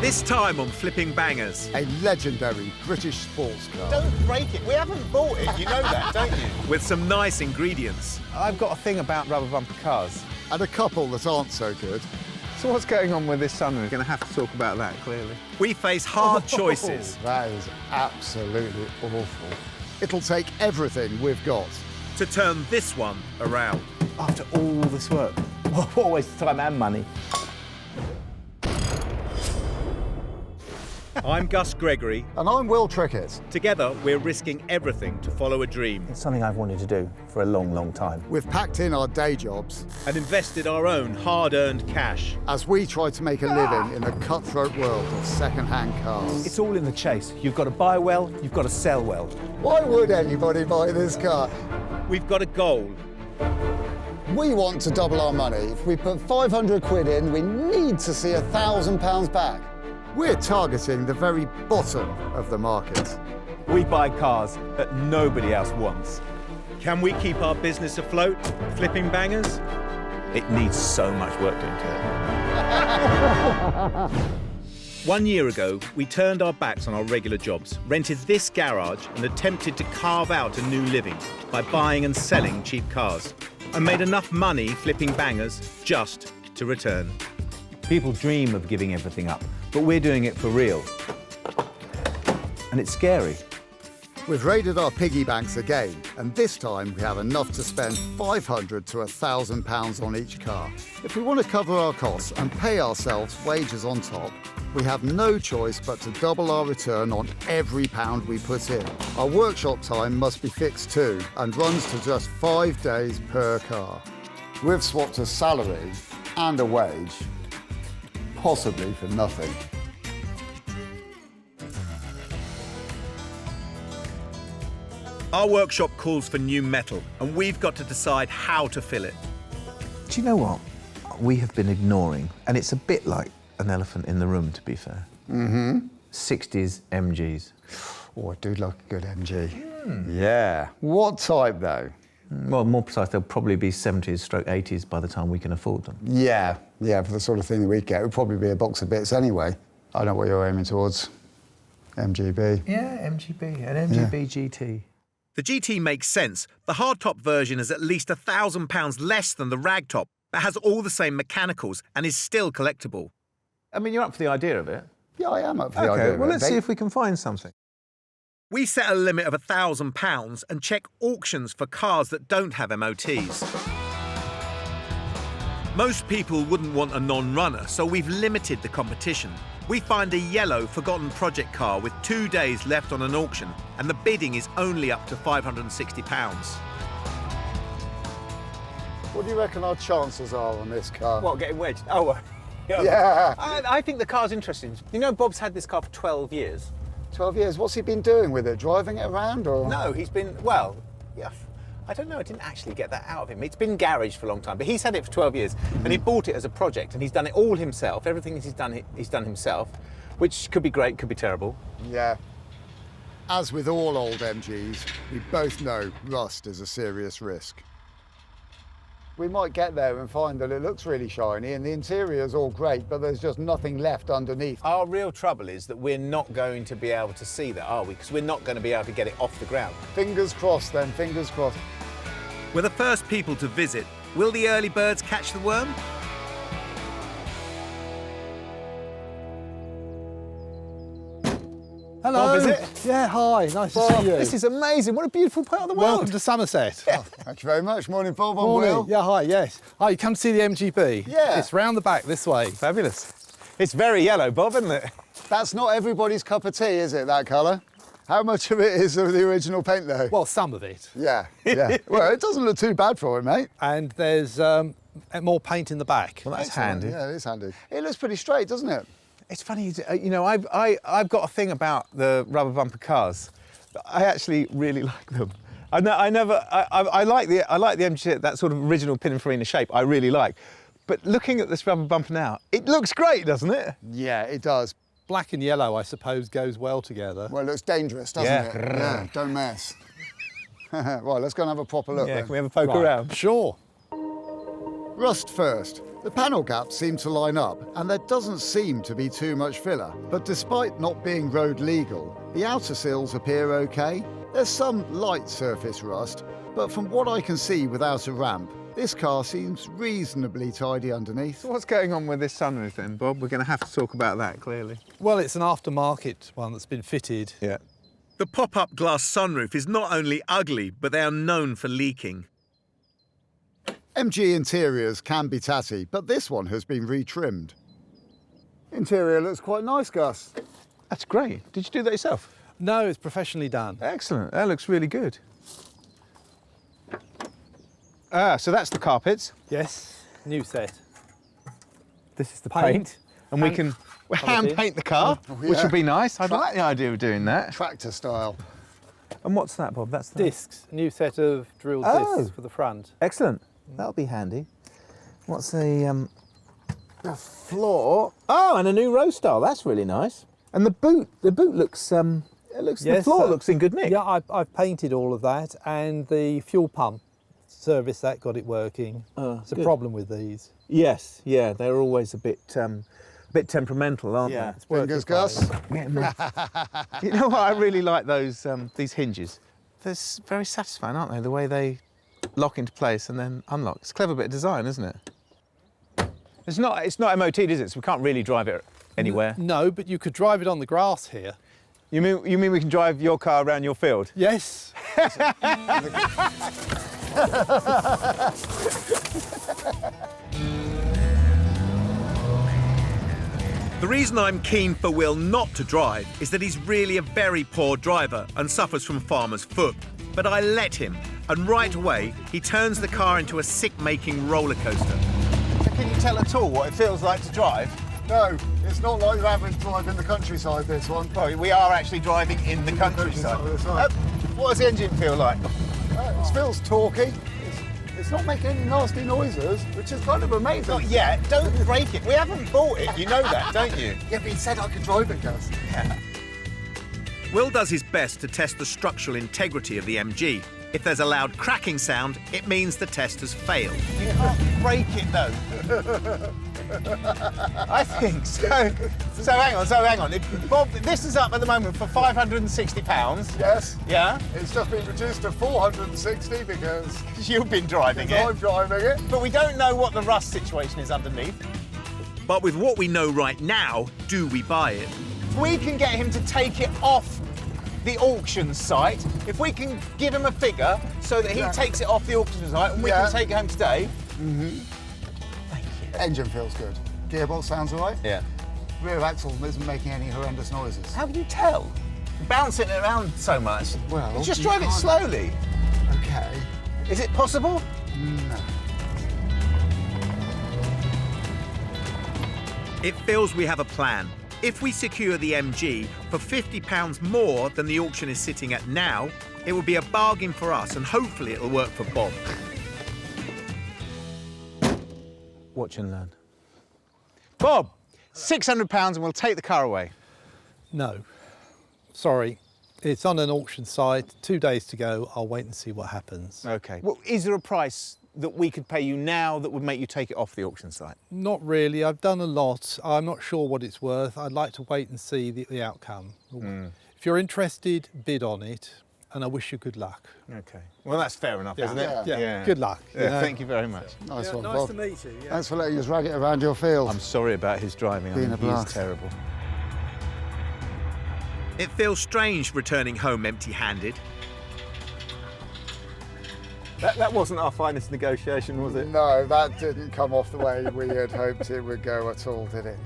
This time on Flipping Bangers. A legendary British sports car. Don't break it. We haven't bought it. You know that, don't you? With some nice ingredients. I've got a thing about rubber bumper cars. And a couple that aren't so good. So what's going on with this Sunroof? We're going to have to talk about that, clearly. We face hard choices. That is absolutely awful. It'll take everything we've got to turn this one around. After all this work. What a waste of time and money. I'm Gus Gregory. And I'm Will Trickett. Together, we're risking everything to follow a dream. It's something I've wanted to do for a long, long time. We've packed in our day jobs and invested our own hard-earned cash as we try to make a living in the cutthroat world of second-hand cars. It's all in the chase. You've got to buy well, you've got to sell well. Why would anybody buy this car? We've got a goal. We want to double our money. If we put 500 quid in, we need to see £1,000 back. We're targeting the very bottom of the market. We buy cars that nobody else wants. Can we keep our business afloat, Flipping Bangers? It needs so much work doing to it. 1 year ago, we turned our backs on our regular jobs, rented this garage and attempted to carve out a new living by buying and selling cheap cars, and made enough money flipping bangers just to return. People dream of giving everything up, but we're doing it for real. And it's scary. We've raided our piggy banks again, and this time we have enough to spend £500 to £1,000 on each car. If we want to cover our costs and pay ourselves wages on top, we have no choice but to double our return on every pound we put in. Our workshop time must be fixed too, and runs to just 5 days per car. We've swapped a salary and a wage, possibly for nothing. Our workshop calls for new metal, and we've got to decide how to fill it. Do you know what we have been ignoring? And it's a bit like an elephant in the room, to be fair. 60s MGs. Oh, I do like a good MG. Yeah. What type, though? Well, more precise, they'll probably be 70s stroke 80s by the time we can afford them. Yeah, for the sort of thing that we'd get. It would probably be a box of bits anyway. I know what you're aiming towards. MGB. Yeah, MGB, an MGB GT. The GT makes sense. The hardtop version is at least £1,000 less than the ragtop, but has all the same mechanicals and is still collectible. I mean, you're up for the idea of it? Yeah, I am up for the idea of it. Well, let's see if we can find something. We set a limit of £1,000 and check auctions for cars that don't have MOTs. Most people wouldn't want a non-runner, so we've limited the competition. We find a yellow, forgotten project car with 2 days left on an auction, and the bidding is only up to £560. What do you reckon our chances are on this car? What, getting wedged? Oh, yeah. I think the car's interesting. You know, Bob's had this car for 12 years. 12 years. What's he been doing with it? Driving it around, or? No, he's been, well, yeah. I don't know, I didn't actually get that out of him. It's been garaged for a long time, but he's had it for 12 years, and he bought it as a project, and he's done it all himself. Everything he's done himself, which could be great, could be terrible. Yeah. As with all old MGs, we both know rust is a serious risk. We might get there and find that it looks really shiny and the interior's all great, but there's just nothing left underneath. Our real trouble is that we're not going to be able to see that, are we? Because we're not going to be able to get it off the ground. Fingers crossed then, fingers crossed. We're the first people to visit. Will the early birds catch the worm? Hello. Bob, is it? Yeah, hi. Nice to see you. This is amazing. What a beautiful part of the world. Welcome to Somerset. Oh, thank you very much. Morning, Bob. I'm Morning. Will. Yeah, hi, yes. Oh, you come to see the MGB? Yeah. It's round the back this way. Fabulous. It's very yellow, Bob, isn't it? That's not everybody's cup of tea, is it, that colour? How much of it is of the original paint, though? Well, some of it. Yeah. Well, it doesn't look too bad for it, mate. And there's more paint in the back. Well, that's Excellent. handy. Yeah, it is handy. It looks pretty straight, doesn't it? It's funny, you know, I've got a thing about the rubber bumper cars. I actually really like them. I like the MG, that sort of original Pininfarina shape. I really like. But looking at this rubber bumper now, it looks great, doesn't it? Yeah, it does. Black and yellow, I suppose, goes well together. Well, it looks dangerous, doesn't Yeah. it? Yeah, don't mess. Right, let's go and have a proper look Yeah, then. can we have a poke Right. around? Sure. Rust first. The panel gaps seem to line up, and there doesn't seem to be too much filler. But despite not being road legal, the outer sills appear okay. There's some light surface rust, but from what I can see without a ramp, this car seems reasonably tidy underneath. So what's going on with this sunroof then, Bob? We're going to have to talk about that, clearly. Well, it's an aftermarket one that's been fitted. Yeah. The pop-up glass sunroof is not only ugly, but they are known for leaking. MG interiors can be tatty, but this one has been retrimmed. Interior looks quite nice, Gus. That's great. Did you do that yourself? No, it's professionally done. Excellent. That looks really good. So that's the carpets. Yes, new set. This is the Paint. paint. And we can hand paint the car, which would be nice. I'd like the idea of doing that. Tractor style. And what's that, Bob? That's the... Discs, new set of drilled discs for the front. Excellent. That'll be handy. What's the floor? Oh, and a new row style. That's really nice. And the boot looks the floor looks in good nick. Yeah, I've painted all of that, and the fuel pump service that got it working. It's a problem with these. Yes, yeah, they're always a bit temperamental, aren't they? Fingers, Gus. You know what? I really like these hinges. They're very satisfying, aren't they? The way they lock into place and then unlock. It's a clever bit of design, isn't it? It's not MOT'd, is it? So we can't really drive it anywhere. No, but you could drive it on the grass here. You mean we can drive your car around your field? Yes. The reason I'm keen for Will not to drive is that he's really a very poor driver and suffers from farmer's foot. But I let him, and right away, he turns the car into a sick-making roller coaster. Can you tell at all what it feels like to drive? No, it's not like your average drive in the countryside, this one. Well, we are actually driving in the countryside. What does the engine feel like? It feels torquey. It's not making any nasty noises, which is kind of amazing. Not yet. Don't break it. We haven't bought it. You know that, don't you? Yeah, but he said I could drive it, Gus. Yeah. Will does his best to test the structural integrity of the MG. If there's a loud cracking sound, it means the test has failed. You can't break it, though. I think so. So hang on. Bob, this is up at the moment for £560. Yes. Yeah? It's just been reduced to 460 because You've been driving it. I'm driving it. But we don't know what the rust situation is underneath. But with what we know right now, do we buy it? If we can get him to take it off the auction site, if we can give him a figure so that he takes it off the auction site and we can take it home today. Engine feels good. Gearbox sounds all right. Yeah. Rear axle isn't making any horrendous noises. How can you tell? Bouncing it around so much. Well, just you drive it can't- slowly. Okay. Is it possible? No. It feels we have a plan. If we secure the MG for £50 more than the auction is sitting at now, it will be a bargain for us and hopefully it'll work for Bob. Watch and learn. Bob, £600 and we'll take the car away. No. Sorry. It's on an auction site, 2 days to go. I'll wait and see what happens. Okay. Well, is there a price that we could pay you now that would make you take it off the auction site? Not really. I've done a lot. I'm not sure what it's worth. I'd like to wait and see the outcome. If you're interested, bid on it, and I wish you good luck. Okay. Well, that's fair enough, isn't it? Yeah. Good luck. Yeah, thank you very much. Nice one, nice Bob. to meet you. Yeah. Thanks for letting us drag it around your field. I'm sorry about his driving. Being a He's blast. terrible. It feels strange returning home empty-handed. That wasn't our finest negotiation, was it? No, that didn't come off the way we had hoped it would go at all, did it?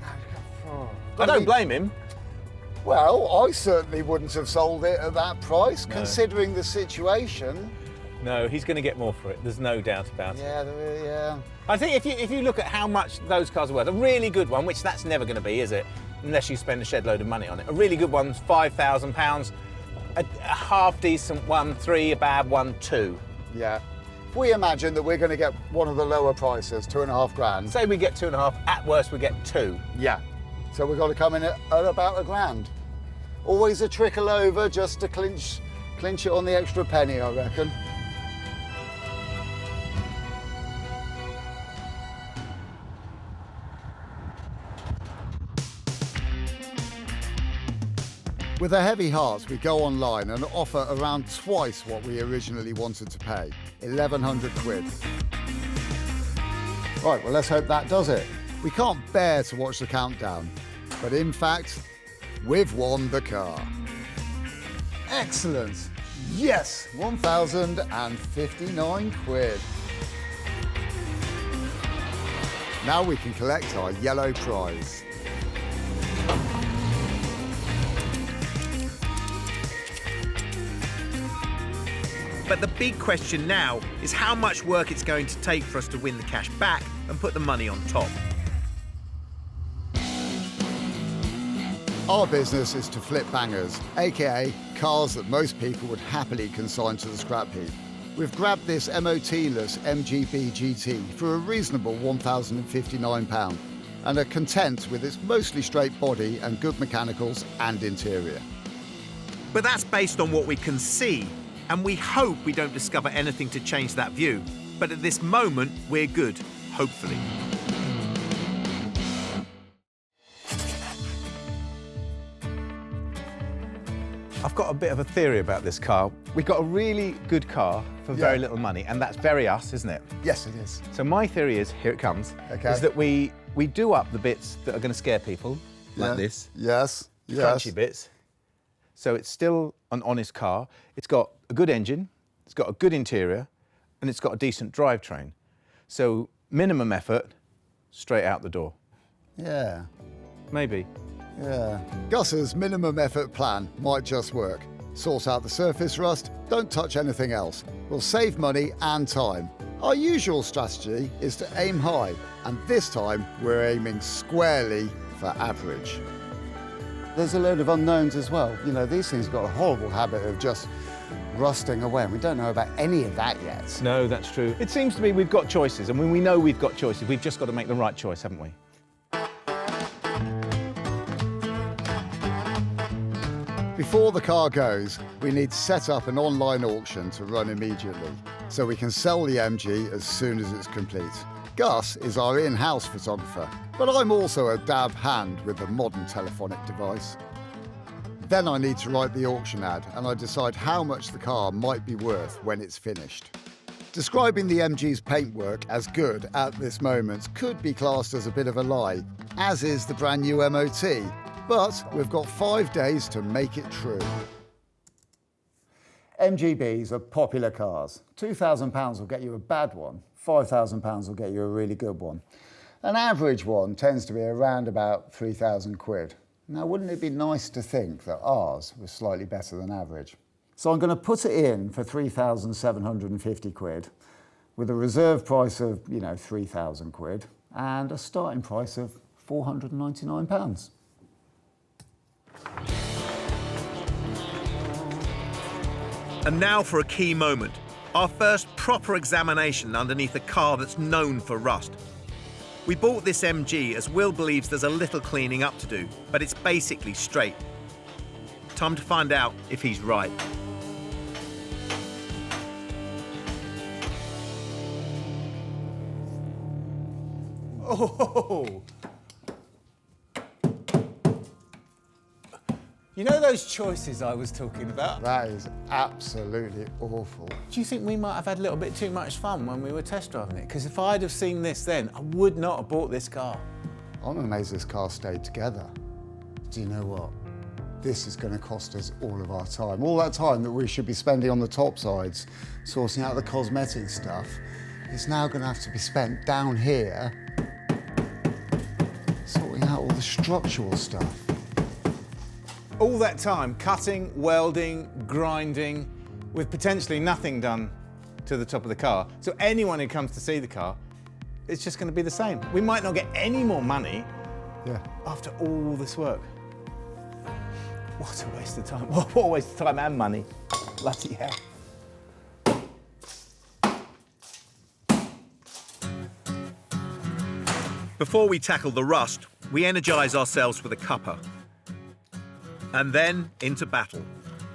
I don't blame him. Well, I certainly wouldn't have sold it at that price, considering the situation. No, he's going to get more for it. There's no doubt about it. Yeah. I think if you look at how much those cars are worth, a really good one, which that's never going to be, is it? Unless you spend a shed load of money on it. A really good one's £5,000. A half decent one, 3, a bad one, 2. Yeah. If we imagine that we're going to get one of the lower prices, 2.5 grand. Say we get 2.5, at worst we get 2. Yeah. So we've got to come in at about £1 grand. Always a trickle over just to clinch it on the extra penny, I reckon. With a heavy heart, we go online and offer around twice what we originally wanted to pay, 1,100 quid. Right, well, let's hope that does it. We can't bear to watch the countdown, but in fact, we've won the car. Excellent. Yes, 1,059 quid. Now we can collect our yellow prize. But the big question now is how much work it's going to take for us to win the cash back and put the money on top. Our business is to flip bangers, aka cars that most people would happily consign to the scrap heap. We've grabbed this MOT-less MGB GT for a reasonable £1,059 and are content with its mostly straight body and good mechanicals and interior. But that's based on what we can see, and we hope we don't discover anything to change that view. But at this moment, we're good, hopefully. I've got a bit of a theory about this car. We've got a really good car for very little money, and that's very us, isn't it? Yes, it is. So my theory is, here it comes, Okay. is that we do up the bits that are going to scare people, like this, Yes, crunchy bits. So it's still an honest car. It's got a good engine, it's got a good interior, and it's got a decent drivetrain. So minimum effort, straight out the door. Yeah. Maybe. Yeah. Gus's minimum effort plan might just work. Sort out the surface rust, don't touch anything else. We'll save money and time. Our usual strategy is to aim high, and this time we're aiming squarely for average. There's a load of unknowns as well. You know, these things have got a horrible habit of just rusting away, and we don't know about any of that yet. No, that's true. It seems to me we've got choices, and when we know we've got choices, we've just got to make the right choice, haven't we? Before the car goes, we need to set up an online auction to run immediately, so we can sell the MG as soon as it's complete. Gus is our in-house photographer, but I'm also a dab hand with the modern telephonic device. Then I need to write the auction ad, and I decide how much the car might be worth when it's finished. Describing the MG's paintwork as good at this moment could be classed as a bit of a lie, as is the brand new MOT. But we've got 5 days to make it true. MGBs are popular cars. £2,000 will get you a bad one. £5,000 will get you a really good one. An average one tends to be around about 3,000 quid. Now, wouldn't it be nice to think that ours was slightly better than average? So I'm going to put it in for 3,750 quid with a reserve price of, 3,000 quid and a starting price of £499. And now for a key moment. Our first proper examination underneath a car that's known for rust. We bought this MG as Will believes there's a little cleaning up to do, but it's basically straight. Time to find out if he's right. Oh! You know those choices I was talking about? That is absolutely awful. Do you think we might have had a little bit too much fun when we were test driving it? Because if I'd have seen this then, I would not have bought this car. I'm amazed this car stayed together. Do you know what? This is going to cost us all of our time. All that time that we should be spending on the top sides, sorting out the cosmetic stuff, is now going to have to be spent down here, sorting out all the structural stuff. All that time cutting, welding, grinding, with potentially nothing done to the top of the car. So anyone who comes to see the car, it's just going to be the same. We might not get any more money after all this work. What a waste of time. What a waste of time and money. Bloody hell. Before we tackle the rust, we energise ourselves with a cuppa. And then into battle.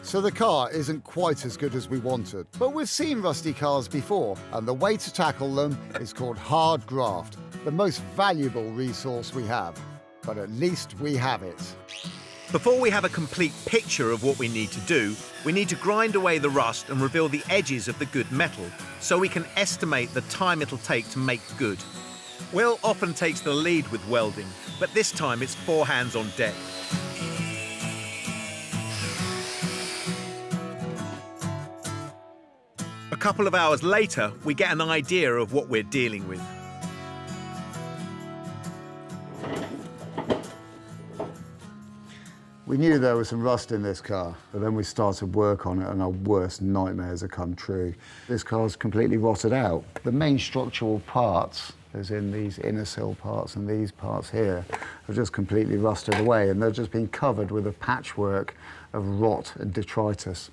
So the car isn't quite as good as we wanted, but we've seen rusty cars before, and the way to tackle them is called hard graft, the most valuable resource we have. But at least we have it. Before we have a complete picture of what we need to do, we need to grind away the rust and reveal the edges of the good metal, so we can estimate the time it'll take to make good. Will often takes the lead with welding, but this time it's 4 hands on deck. A couple of hours later, we get an idea of what we're dealing with. We knew there was some rust in this car, but then we started work on it and our worst nightmares have come true. This car's completely rotted out. The main structural parts, as in these inner sill parts and these parts here, have just completely rusted away, and they've just been covered with a patchwork of rot and detritus.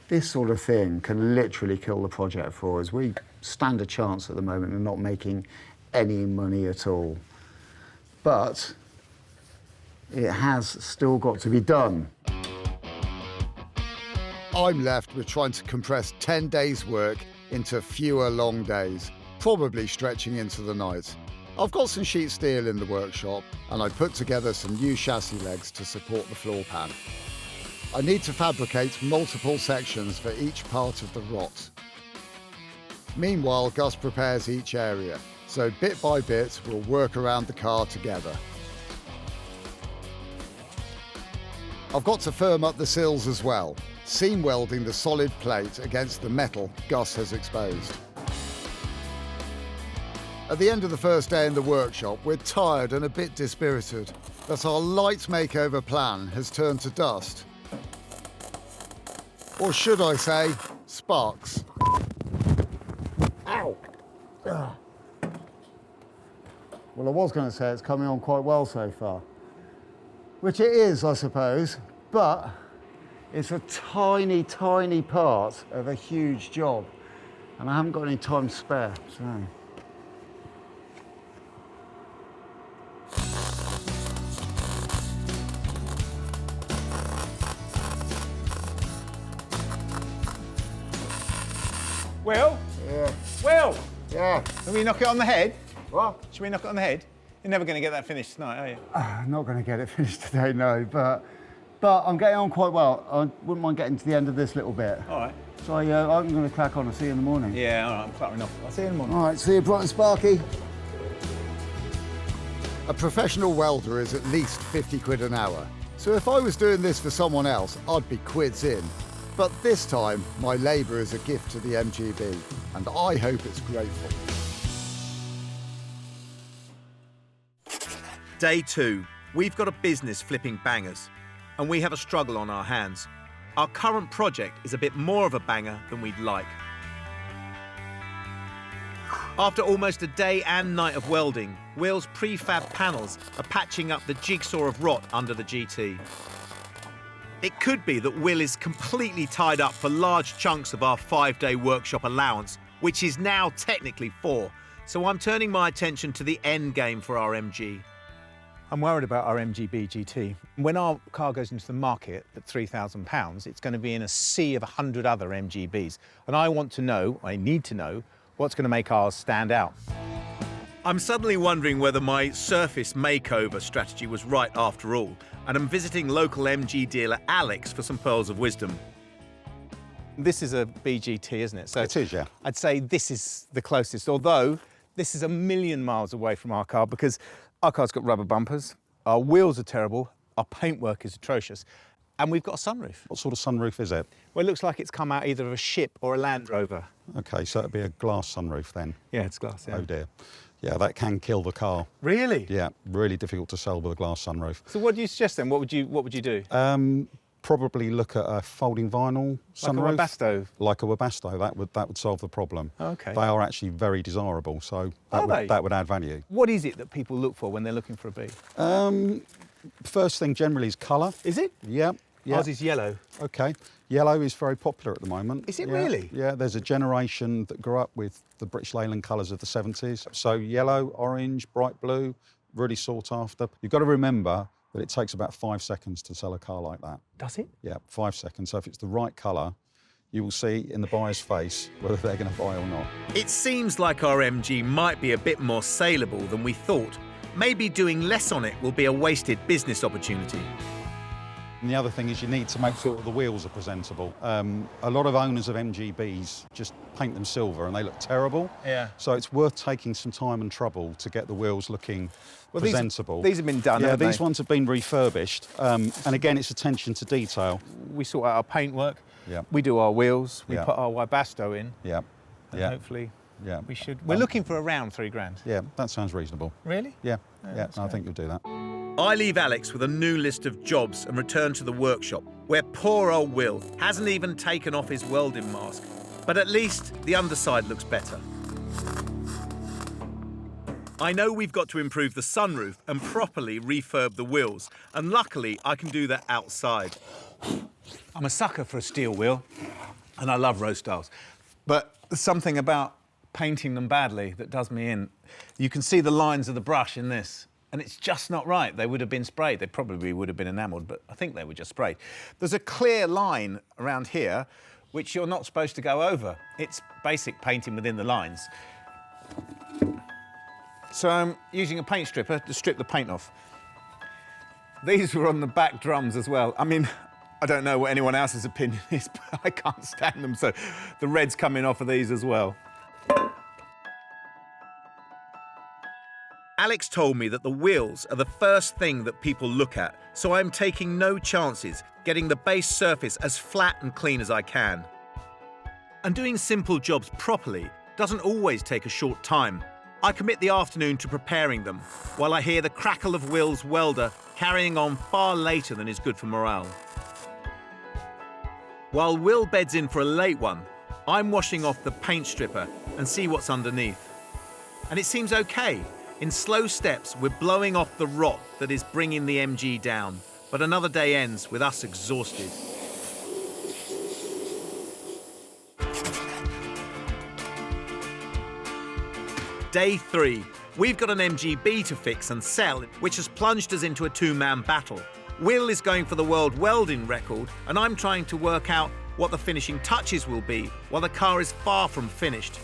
This sort of thing can literally kill the project for us. We stand a chance at the moment of not making any money at all. But it has still got to be done. I'm left with trying to compress 10 days' work into fewer long days, probably stretching into the night. I've got some sheet steel in the workshop, and I put together some new chassis legs to support the floor pan. I need to fabricate multiple sections for each part of the rot. Meanwhile, Gus prepares each area, so bit by bit we'll work around the car together. I've got to firm up the sills as well, seam welding the solid plate against the metal Gus has exposed. At the end of the first day in the workshop, we're tired and a bit dispirited, but our light makeover plan has turned to dust. Or should I say, sparks. Ow! Ugh. Well, I was going to say it's coming on quite well so far. Which it is, I suppose, but it's a tiny, tiny part of a huge job. And I haven't got any time to spare, so. Will? Yeah. Will! Yeah. Can we knock it on the head? What? Should we knock it on the head? You're never going to get that finished tonight, are you? I'm not going to get it finished today, no, but I'm getting on quite well. I wouldn't mind getting to the end of this little bit. All right. So I'm going to crack on. I'll see you in the morning. Yeah, all right, I'm clattering off. I'll see you in the morning. All right, see you bright and sparky. A professional welder is at least 50 quid an hour. So if I was doing this for someone else, I'd be quids in. But this time, my labour is a gift to the MGB, and I hope it's grateful. Day 2. We've got a business flipping bangers, and we have a struggle on our hands. Our current project is a bit more of a banger than we'd like. After almost a day and night of welding, Will's prefab panels are patching up the jigsaw of rot under the GT. It could be that Will is completely tied up for large chunks of our 5-day workshop allowance, which is now technically 4, so I'm turning my attention to the end game for our MG. I'm worried about our MGB GT. When our car goes into the market at £3,000, it's going to be in a sea of 100 other MGBs. And I need to know, what's going to make ours stand out. I'm suddenly wondering whether my surface makeover strategy was right after all, and I'm visiting local MG dealer Alex for some pearls of wisdom. This is a BGT, isn't it? So It is, yeah. I'd say this is the closest, although this is a million miles away from our car because our car's got rubber bumpers, our wheels are terrible, our paintwork is atrocious, and we've got a sunroof. What sort of sunroof is it? Well, it looks like it's come out either of a ship or a Land Rover. Okay, so it'd be a glass sunroof then. Yeah, it's glass, yeah. Oh dear. Yeah, that can kill the car. Really? Yeah, really difficult to sell with a glass sunroof. So what do you suggest then? What would you do? Probably look at a folding vinyl sunroof. Like a Webasto? Like a Webasto, that would solve the problem. Okay. They are actually very desirable, so Are they? that would add value. What is it that people look for when they're looking for a B? First thing generally is colour. Is it? Yeah. Yeah. Ours is yellow. Okay. Yellow is very popular at the moment. Is it Yeah. really? Yeah, there's a generation that grew up with the British Leyland colours of the 70s. So yellow, orange, bright blue, really sought after. You've got to remember that it takes about 5 seconds to sell a car like that. Does it? Yeah, 5 seconds. So if it's the right colour, you will see in the buyer's face whether they're going to buy or not. It seems like our MG might be a bit more saleable than we thought. Maybe doing less on it will be a wasted business opportunity. And the other thing is you need to make sure that the wheels are presentable. A lot of owners of MGBs just paint them silver and they look terrible. Yeah. So it's worth taking some time and trouble to get the wheels looking presentable. These have been done, Yeah, haven't these they? ones have been refurbished. And again, it's attention to detail. We sort out our paintwork. Yeah. We do our wheels. We Yeah. put our Webasto in. Yeah. And Yeah. hopefully Yeah. we should. We're looking for around £3,000. Yeah, that sounds reasonable. Really? Yeah. Yeah, Yeah, that's I great. think you'll do that. I leave Alex with a new list of jobs and return to the workshop, where poor old Will hasn't even taken off his welding mask. But at least the underside looks better. I know we've got to improve the sunroof and properly refurb the wheels, and luckily I can do that outside. I'm a sucker for a steel wheel, and I love road styles. But there's something about painting them badly that does me in. You can see the lines of the brush in this, and it's just not right. They would have been sprayed. They probably would have been enamelled, but I think they were just sprayed. There's a clear line around here which you're not supposed to go over. It's basic painting within the lines. So I'm using a paint stripper to strip the paint off. These were on the back drums as well. I mean, I don't know what anyone else's opinion is, but I can't stand them, so the red's coming off of these as well. Alex told me that the wheels are the first thing that people look at, so I'm taking no chances, getting the base surface as flat and clean as I can. And doing simple jobs properly doesn't always take a short time. I commit the afternoon to preparing them, while I hear the crackle of Will's welder carrying on far later than is good for morale. While Will beds in for a late one, I'm washing off the paint stripper and see what's underneath. And it seems okay. In slow steps, we're blowing off the rot that is bringing the MG down, but another day ends with us exhausted. Day 3. We've got an MGB to fix and sell, which has plunged us into a two-man battle. Will is going for the world welding record, and I'm trying to work out what the finishing touches will be while the car is far from finished.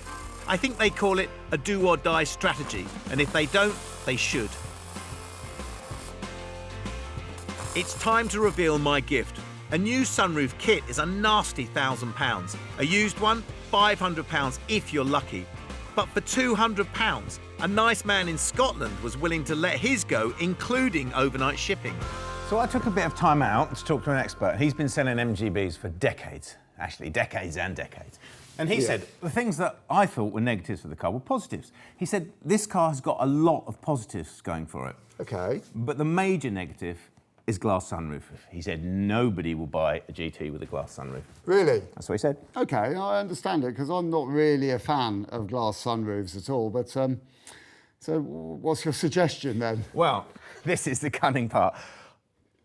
I think they call it a do-or-die strategy, and if they don't, they should. It's time to reveal my gift. A new sunroof kit is a nasty £1,000. A used one, £500 if you're lucky. But for £200, a nice man in Scotland was willing to let his go, including overnight shipping. So I took a bit of time out to talk to an expert. He's been selling MGBs for decades, actually, decades and decades. And he said the things that I thought were negatives for the car were positives. He said this car has got a lot of positives going for it. Okay. But the major negative is glass sunroof. He said nobody will buy a GT with a glass sunroof. Really? That's what he said. Okay, I understand it, because I'm not really a fan of glass sunroofs at all, but so what's your suggestion then? Well, this is the cunning part.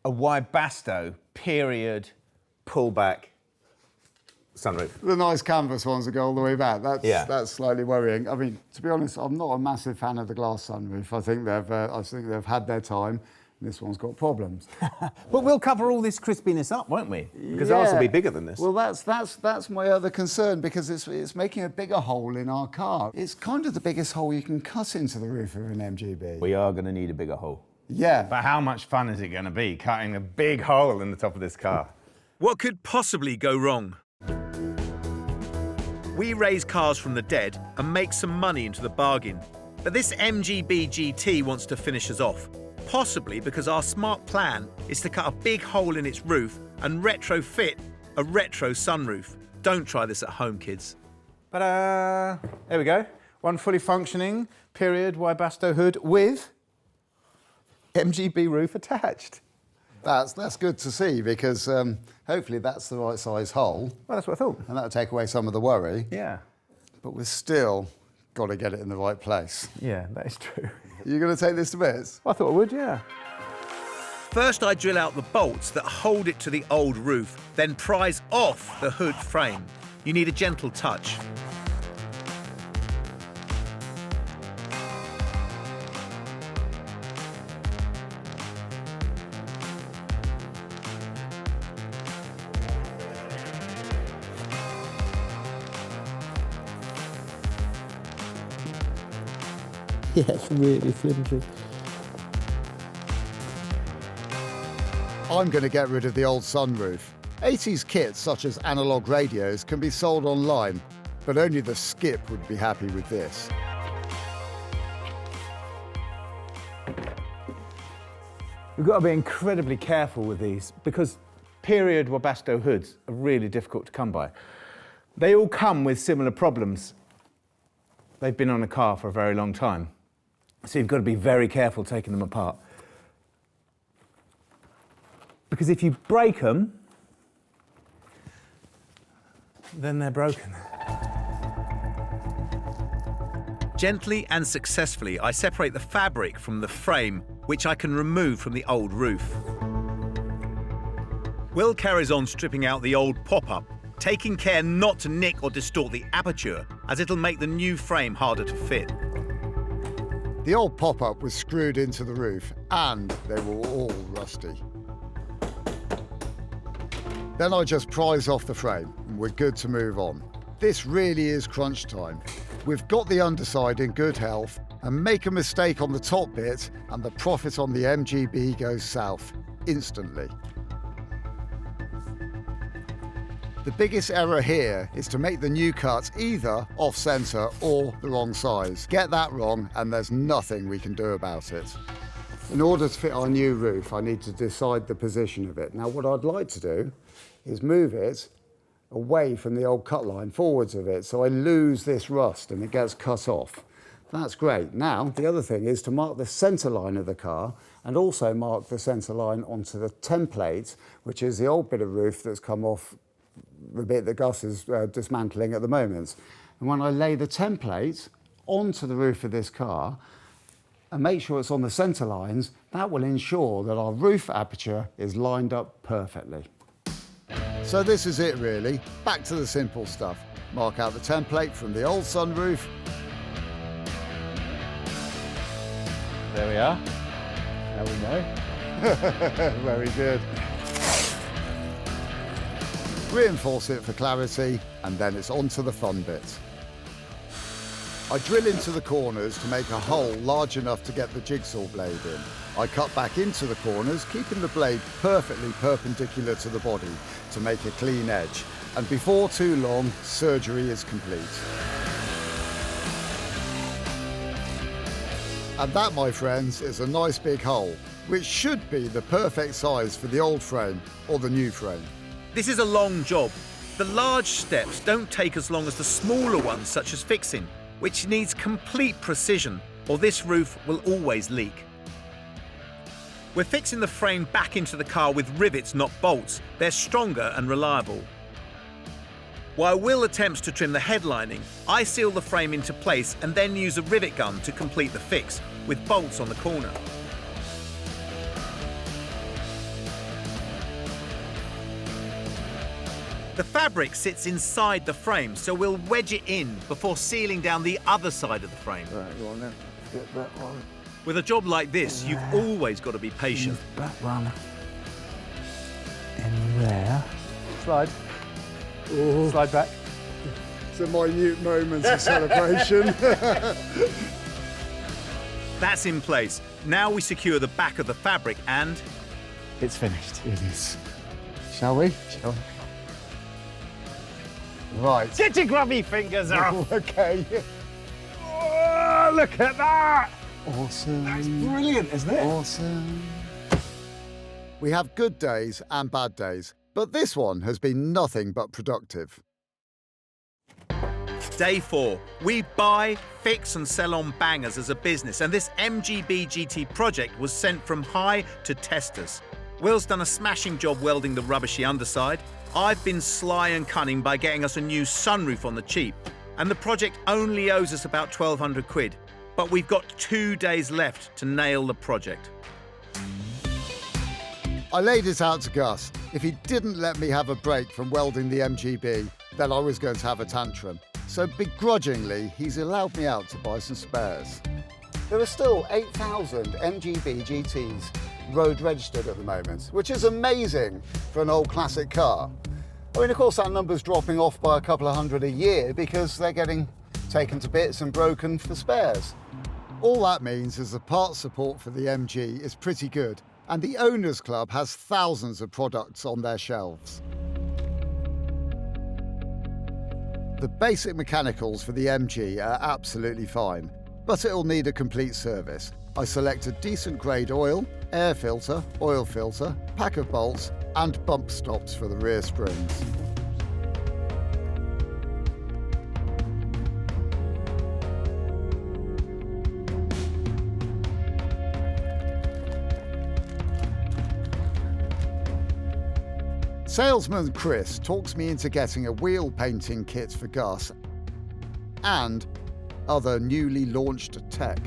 A Webasto period pullback sunroof. The nice canvas ones that go all the way back. That's slightly worrying. I mean, to be honest, I'm not a massive fan of the glass sunroof. I think they've had their time. This one's got problems. But we'll cover all this crispiness up, won't we? Because ours will be bigger than this. Well, that's my other concern, because it's making a bigger hole in our car. It's kind of the biggest hole you can cut into the roof of an MGB. We are going to need a bigger hole. Yeah. But how much fun is it going to be cutting a big hole in the top of this car? What could possibly go wrong? We raise cars from the dead and make some money into the bargain. But this MGB GT wants to finish us off. Possibly because our smart plan is to cut a big hole in its roof and retrofit a retro sunroof. Don't try this at home, kids. There we go. One fully functioning period Webasto hood with MGB roof attached. That's good to see, because hopefully that's the right size hole, Well, that's what I thought. and that'll take away some of the worry. Yeah. But we've still got to get it in the right place. Yeah, that is true. You're going to take this to bits? I thought I would, yeah. First, I drill out the bolts that hold it to the old roof, then prise off the hood frame. You need a gentle touch. Yeah, it's really flimsy. I'm going to get rid of the old sunroof. 80s kits such as analog radios can be sold online, but only the skip would be happy with this. We've got to be incredibly careful with these because period Webasto hoods are really difficult to come by. They all come with similar problems. They've been on a car for a very long time. So you've got to be very careful taking them apart. Because if you break them, then they're broken. Gently and successfully, I separate the fabric from the frame, which I can remove from the old roof. Will carries on stripping out the old pop-up, taking care not to nick or distort the aperture, as it'll make the new frame harder to fit. The old pop-up was screwed into the roof and they were all rusty. Then I just prise off the frame and we're good to move on. This really is crunch time. We've got the underside in good health, and make a mistake on the top bit and the profit on the MGB goes south instantly. The biggest error here is to make the new cuts either off-centre or the wrong size. Get that wrong and there's nothing we can do about it. In order to fit our new roof, I need to decide the position of it. Now what I'd like to do is move it away from the old cut line, forwards of it, so I lose this rust and it gets cut off. That's great. Now, the other thing is to mark the centre line of the car and also mark the centre line onto the template, which is the old bit of roof that's come off the bit that Gus is dismantling at the moment. And when I lay the template onto the roof of this car and make sure it's on the centre lines, that will ensure that our roof aperture is lined up perfectly. So this is it really, back to the simple stuff. Mark out the template from the old sunroof. There we are. Now we know. Very good. Reinforce it for clarity, and then it's on to the fun bit. I drill into the corners to make a hole large enough to get the jigsaw blade in. I cut back into the corners, keeping the blade perfectly perpendicular to the body to make a clean edge. And before too long, surgery is complete. And that, my friends, is a nice big hole, which should be the perfect size for the old frame or the new frame. This is a long job. The large steps don't take as long as the smaller ones, such as fixing, which needs complete precision, or this roof will always leak. We're fixing the frame back into the car with rivets, not bolts. They're stronger and reliable. While Will attempts to trim the headlining, I seal the frame into place and then use a rivet gun to complete the fix, with bolts on the corner. The fabric sits inside the frame, so we'll wedge it in before sealing down the other side of the frame. Right, go on then. Get that one. With a job like this, you've always got to be patient. That one. In there. Slide. Oh, Slide back. it's a minute moment of celebration. That's in place. Now we secure the back of the fabric and... It's finished. It is. Shall we? Shall we? Right. Get your grubby fingers off! Okay. Oh, look at that! Awesome. That's brilliant, isn't it? Awesome. We have good days and bad days, but this one has been nothing but productive. Day 4. We buy, fix and sell on bangers as a business, and this MGB GT project was sent from high to testers. Will's done a smashing job welding the rubbishy underside. I've been sly and cunning by getting us a new sunroof on the cheap, and the project only owes us about 1,200 quid. But we've got 2 days left to nail the project. I laid it out to Gus. If he didn't let me have a break from welding the MGB, then I was going to have a tantrum. So begrudgingly, he's allowed me out to buy some spares. There are still 8,000 MGB GTs road registered at the moment, which is amazing for an old classic car. I mean, of course, that number's dropping off by a couple of hundred a year because they're getting taken to bits and broken for spares. All that means is the parts support for the MG is pretty good, And the Owners Club has thousands of products on their shelves. The basic mechanicals for the MG are absolutely fine, but it'll need a complete service. I selected decent grade oil, air filter, pack of bolts, and bump stops for the rear springs. Salesman Chris talks me into getting a wheel painting kit for Gus and other newly launched tech.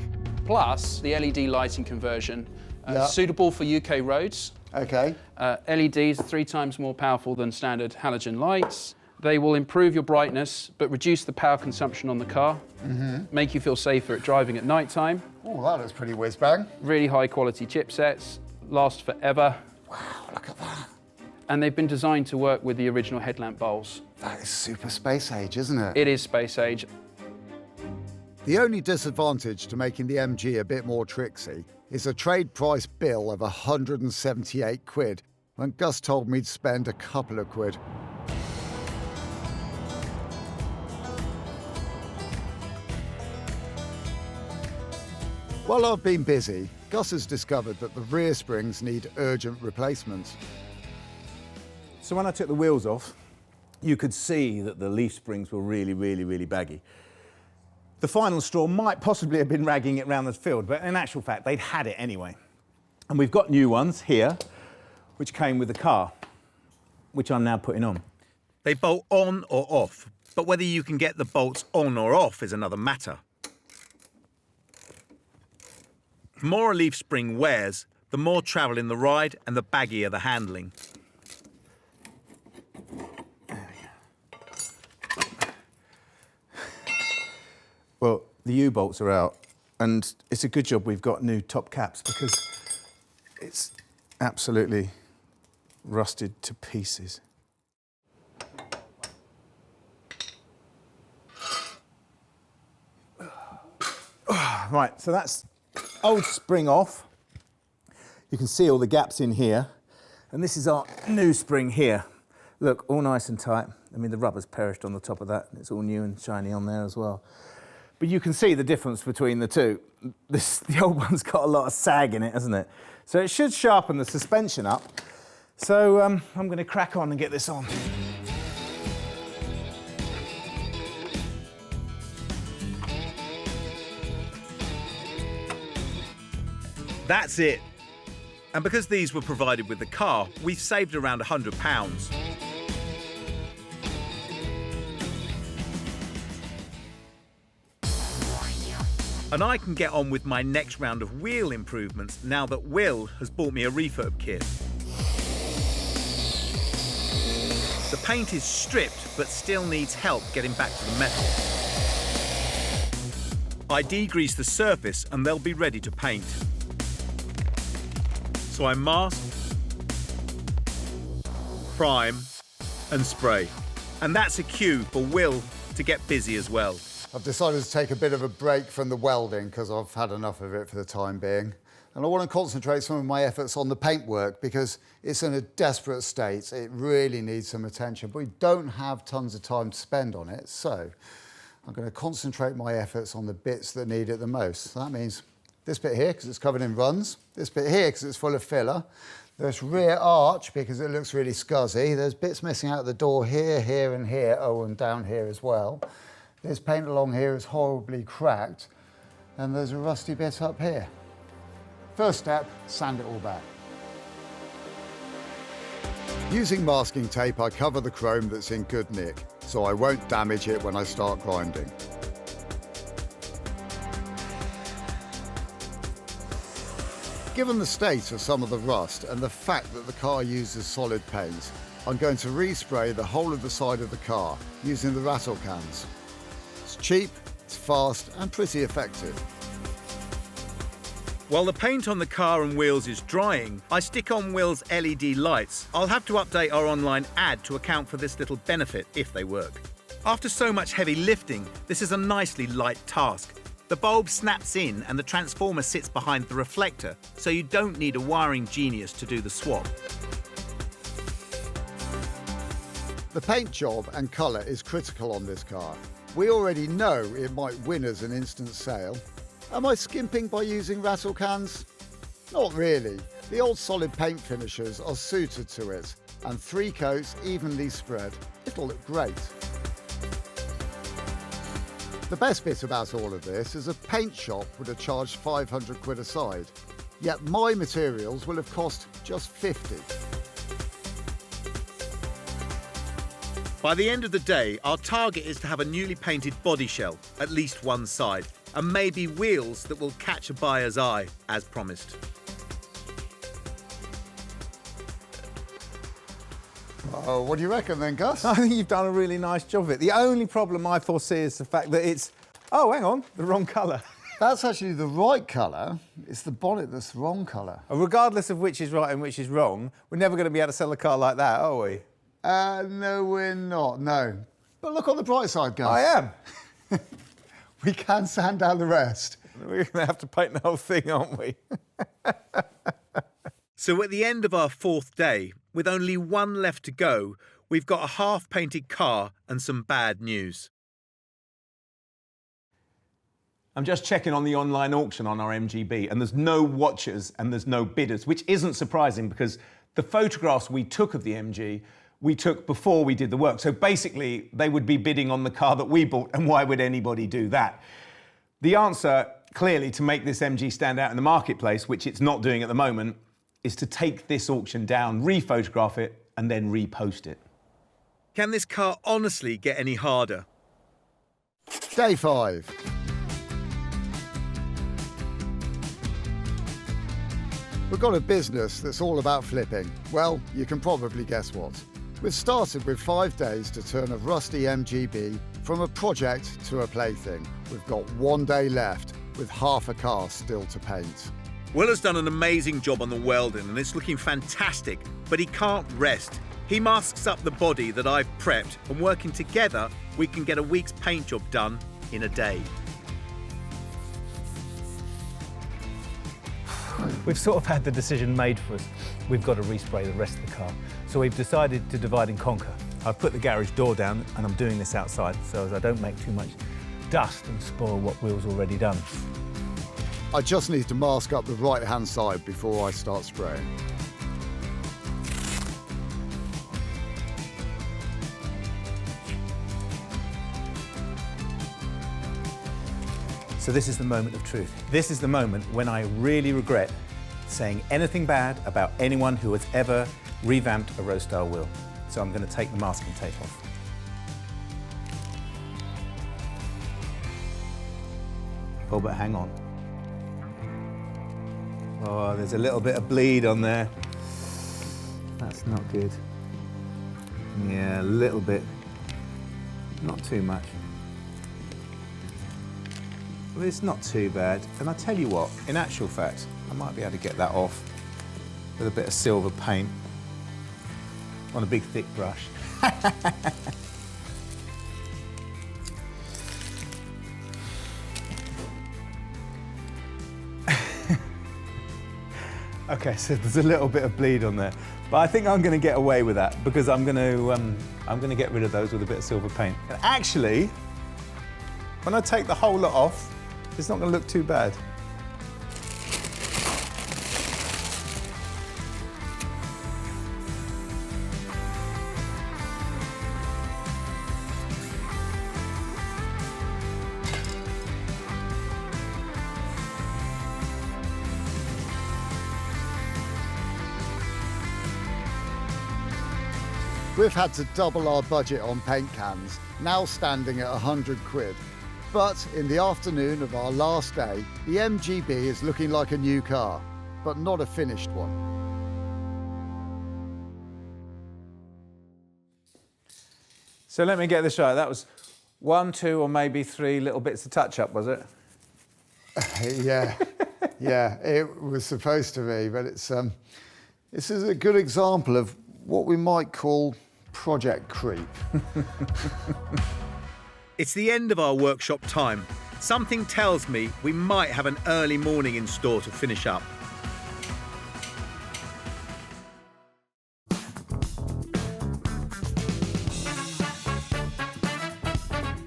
Plus the LED lighting conversion, suitable for UK roads. Okay. LEDs are 3 times more powerful than standard halogen lights. They will improve your brightness, but reduce the power consumption on the car, make you feel safer at driving at night time. Oh, that looks pretty whiz-bang. Really high quality chipsets, last forever. Wow, look at that. And they've been designed to work with the original headlamp bowls. That is super space age, isn't it? It is space age. The only disadvantage to making the MG a bit more tricksy is a trade price bill of 178 quid, when Gus told me to spend a couple of quid. While I've been busy, Gus has discovered that the rear springs need urgent replacements. So when I took the wheels off, you could see that the leaf springs were really baggy. The final straw might possibly have been ragging it around the field, but in actual fact, they'd had it anyway. And we've got new ones here, which came with the car, which I'm now putting on. They bolt on or off, but whether you can get the bolts on or off is another matter. The more a leaf spring wears, the more travel in the ride and the baggier the handling. Well, the U-bolts are out, and it's a good job we've got new top caps because it's absolutely rusted to pieces. Right, so that's old spring off. You can see all the gaps in here, and this is our new spring here. Look, all nice and tight. I mean, the rubber's perished on the top of that, and it's all new and shiny on there as well. But you can see the difference between the two. The old one's got a lot of sag in it, hasn't it? So it should sharpen the suspension up. So I'm going to crack on and get this on. That's it. And because these were provided with the car, we've saved around £100. And I can get on with my next round of wheel improvements now that Will has bought me a refurb kit. The paint is stripped, but still needs help getting back to the metal. I degrease the surface and they'll be ready to paint. So I mask, prime, and spray. And that's a cue for Will to get busy as well. I've decided to take a bit of a break from the welding because I've had enough of it for the time being. And I want to concentrate some of my efforts on the paintwork because it's in a desperate state. It really needs some attention, but we don't have tons of time to spend on it. So I'm going to concentrate my efforts on the bits that need it the most. So that means this bit here because it's covered in runs, this bit here because it's full of filler, this rear arch because it looks really scuzzy, there's bits missing out the door here, here and here, oh, and down here as well. This paint along here is horribly cracked, and there's a rusty bit up here. First step, sand it all back. Using masking tape, I cover the chrome that's in good nick, so I won't damage it when I start grinding. Given the state of some of the rust and the fact that the car uses solid paint, I'm going to respray the whole of the side of the car using the rattle cans. It's cheap, it's fast and pretty effective. While the paint on the car and wheels is drying, I stick on Will's LED lights. I'll have to update our online ad to account for this little benefit if they work. After so much heavy lifting, this is a nicely light task. The bulb snaps in and the transformer sits behind the reflector, so you don't need a wiring genius to do the swap. The paint job and colour is critical on this car. We already know it might win us an instant sale. Am I skimping by using rattle cans? Not really. The old solid paint finishers are suited to it, and 3 coats evenly spread. It'll look great. The best bit about all of this is a paint shop would have charged 500 quid a side, yet my materials will have cost just 50. By the end of the day, our target is to have a newly painted body shell, at least one side, and maybe wheels that will catch a buyer's eye, as promised. Oh, what do you reckon then, Gus? I think you've done a really nice job of it. The only problem I foresee is the fact that it's, oh, hang on, the wrong colour. That's actually the right colour. It's the bonnet that's the wrong colour. Regardless of which is right and which is wrong, we're never going to be able to sell a car like that, are we? No, we're not, no. But look on the bright side, Gus. I am. We can sand down the rest. We're going to have to paint the whole thing, aren't we? So at the end of our 4th day, with only one left to go, we've got a half-painted car and some bad news. I'm just checking on the online auction on our MGB, and there's no watchers and there's no bidders, which isn't surprising because the photographs we took of the MG we took before we did the work. So basically, they would be bidding on the car that we bought, and why would anybody do that? The answer, clearly, to make this MG stand out in the marketplace, which it's not doing at the moment, is to take this auction down, re-photograph it, and then repost it. Can this car honestly get any harder? Day 5. We've got a business that's all about flipping. Well, you can probably guess what. We've started with 5 days to turn a rusty MGB from a project to a plaything. We've got 1 day left, with half a car still to paint. Will has done an amazing job on the welding and it's looking fantastic, but he can't rest. He masks up the body that I've prepped, and working together, we can get a week's paint job done in a day. We've sort of had the decision made for us. We've got to respray the rest of the car. So we've decided to divide and conquer. I've put the garage door down and I'm doing this outside so as I don't make too much dust and spoil what Will's already done. I just need to mask up the right-hand side before I start spraying. So this is the moment of truth. This is the moment when I really regret saying anything bad about anyone who has ever revamped a road-style wheel. So I'm going to take the masking tape off. Oh, but hang on. Oh, there's a little bit of bleed on there. That's not good. Yeah, a little bit. Not too much. Well, it's not too bad. And I tell you what, in actual fact, I might be able to get that off with a bit of silver paint on a big thick brush. Okay, so there's a little bit of bleed on there, but I think I'm going to get away with that because I'm going to get rid of those with a bit of silver paint. And actually, when I take the whole lot off, it's not going to look too bad. We've had to double our budget on paint cans, now standing at 100 quid. But in the afternoon of our last day, the MGB is looking like a new car, but not a finished one. So let me get this right. That was 1, 2, or maybe 3 little bits of touch-up, was it? Yeah, yeah, it was supposed to be, but it's this is a good example of what we might call project creep. It's the end of our workshop time, Something tells me we might have an early morning in store to finish up.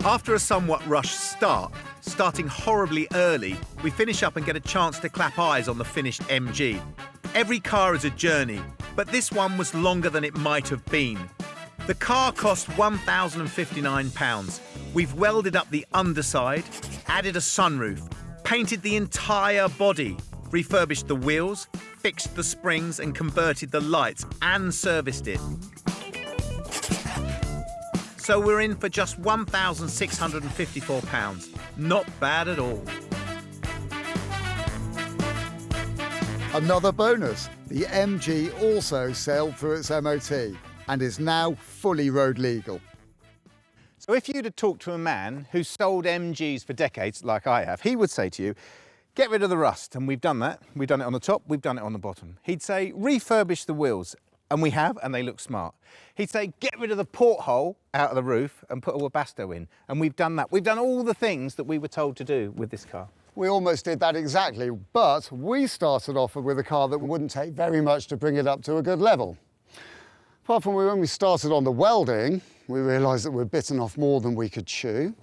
After a somewhat rushed start, starting horribly early, we finish up and get a chance to clap eyes on the finished MG. Every car is a journey, but this one was longer than it might have been. The car cost £1,059. We've welded up the underside, added a sunroof, painted the entire body, refurbished the wheels, fixed the springs and converted the lights and serviced it. So we're in for just £1,654. Not bad at all. Another bonus, the MG also sailed through its MOT and is now fully road legal. So if you'd have talked to a man who's sold MGs for decades, like I have, he would say to you, get rid of the rust, and we've done that. We've done it on the top, we've done it on the bottom. He'd say, refurbish the wheels, and we have, and they look smart. He'd say, get rid of the porthole out of the roof and put a Webasto in, and we've done that. We've done all the things that we were told to do with this car. We almost did that exactly, but we started off with a car that wouldn't take very much to bring it up to a good level. Apart from when we started on the welding, we realised that we'd bitten off more than we could chew.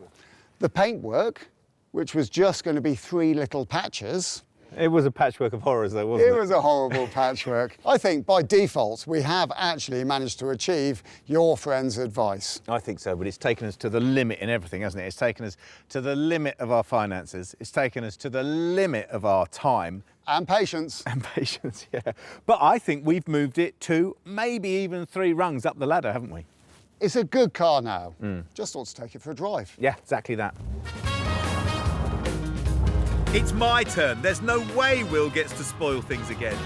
The paintwork, which was just going to be 3 little patches. It was a patchwork of horrors though, wasn't it? It was a horrible patchwork. I think by default, we have actually managed to achieve your friend's advice. I think so, but it's taken us to the limit in everything, hasn't it? It's taken us to the limit of our finances. It's taken us to the limit of our time. And patience. And patience, yeah. But I think we've moved it to maybe even 3 rungs up the ladder, haven't we? It's a good car now. Just ought to take it for a drive. Yeah, exactly that. It's my turn. There's no way Will gets to spoil things again.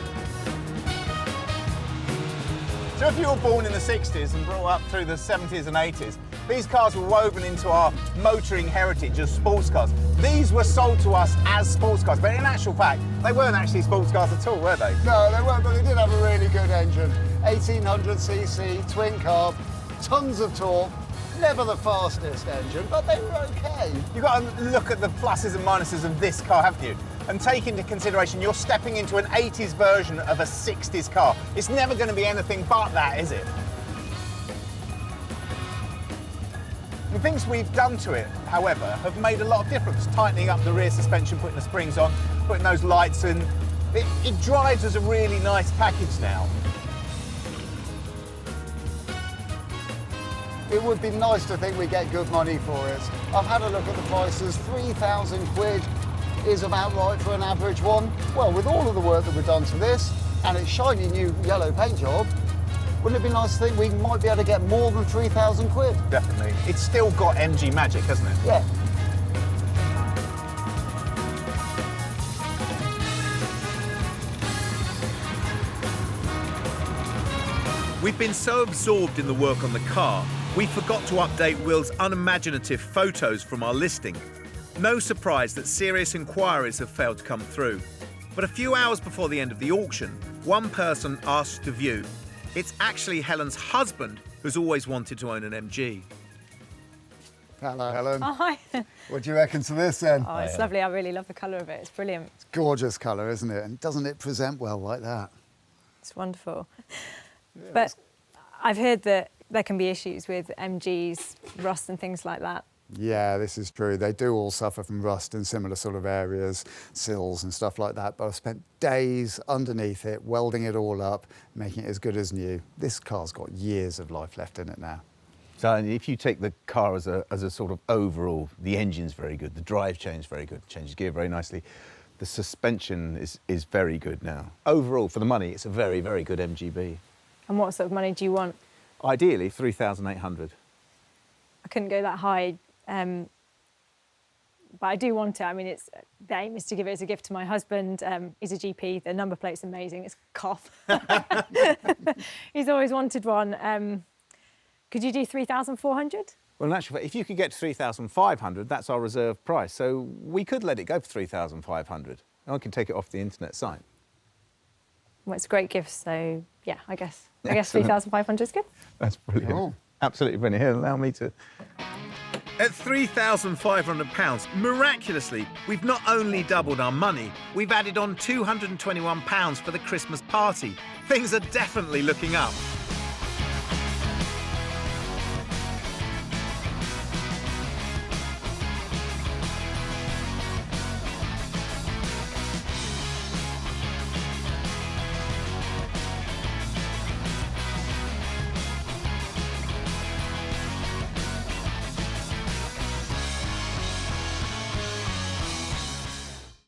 So if you were born in the 60s and brought up through the 70s and 80s, these cars were woven into our motoring heritage as sports cars. These were sold to us as sports cars, but in actual fact, they weren't actually sports cars at all, were they? No, they weren't, but they did have a really good engine. 1800cc, twin carb, tons of torque. Never the fastest engine, but they were okay. You've got to look at the pluses and minuses of this car, haven't you? And take into consideration you're stepping into an 80s version of a 60s car. It's never going to be anything but that, is it? The things we've done to it, however, have made a lot of difference. Tightening up the rear suspension, putting the springs on, putting those lights in. It drives as a really nice package now. It would be nice to think we get good money for it. I've had a look at the prices. 3,000 quid is about right for an average one. Well, with all of the work that we've done to this and its shiny new yellow paint job, wouldn't it be nice to think we might be able to get more than 3,000 quid? Definitely. It's still got MG magic, hasn't it? Yeah. We've been so absorbed in the work on the car, we forgot to update Will's unimaginative photos from our listing. No surprise that serious inquiries have failed to come through. But a few hours before the end of the auction, one person asked to view. It's actually Helen's husband who's always wanted to own an MG. Hello, Helen. Oh, hi. What do you reckon to this then? Oh, it's lovely. I really love the colour of it. It's brilliant. It's a gorgeous colour, isn't it? And doesn't it present well like that? It's wonderful. But I've heard that there can be issues with MGs, rust and things like that. Yeah, this is true. They do all suffer from rust in similar sort of areas, sills and stuff like that. But I've spent days underneath it, welding it all up, making it as good as new. This car's got years of life left in it now. So if you take the car as a sort of overall, the engine's very good, the drive chain's very good, changes gear very nicely. The suspension is very good now. Overall, for the money, it's a very, very good MGB. And what sort of money do you want? Ideally, 3,800. I couldn't go that high, but I do want it. I mean, the aim is to give it as a gift to my husband. He's a GP. The number plate's amazing. It's cough. He's always wanted one. Could you do 3,400? Well, in actual fact, if you could get to 3,500, that's our reserve price. So we could let it go for 3,500. And I can take it off the internet site. Well, it's a great gift, so yeah, I guess 3,500 is good. That's brilliant. Oh. Absolutely brilliant. Here, allow me to... At £3,500, miraculously, we've not only doubled our money, we've added on £221 for the Christmas party. Things are definitely looking up.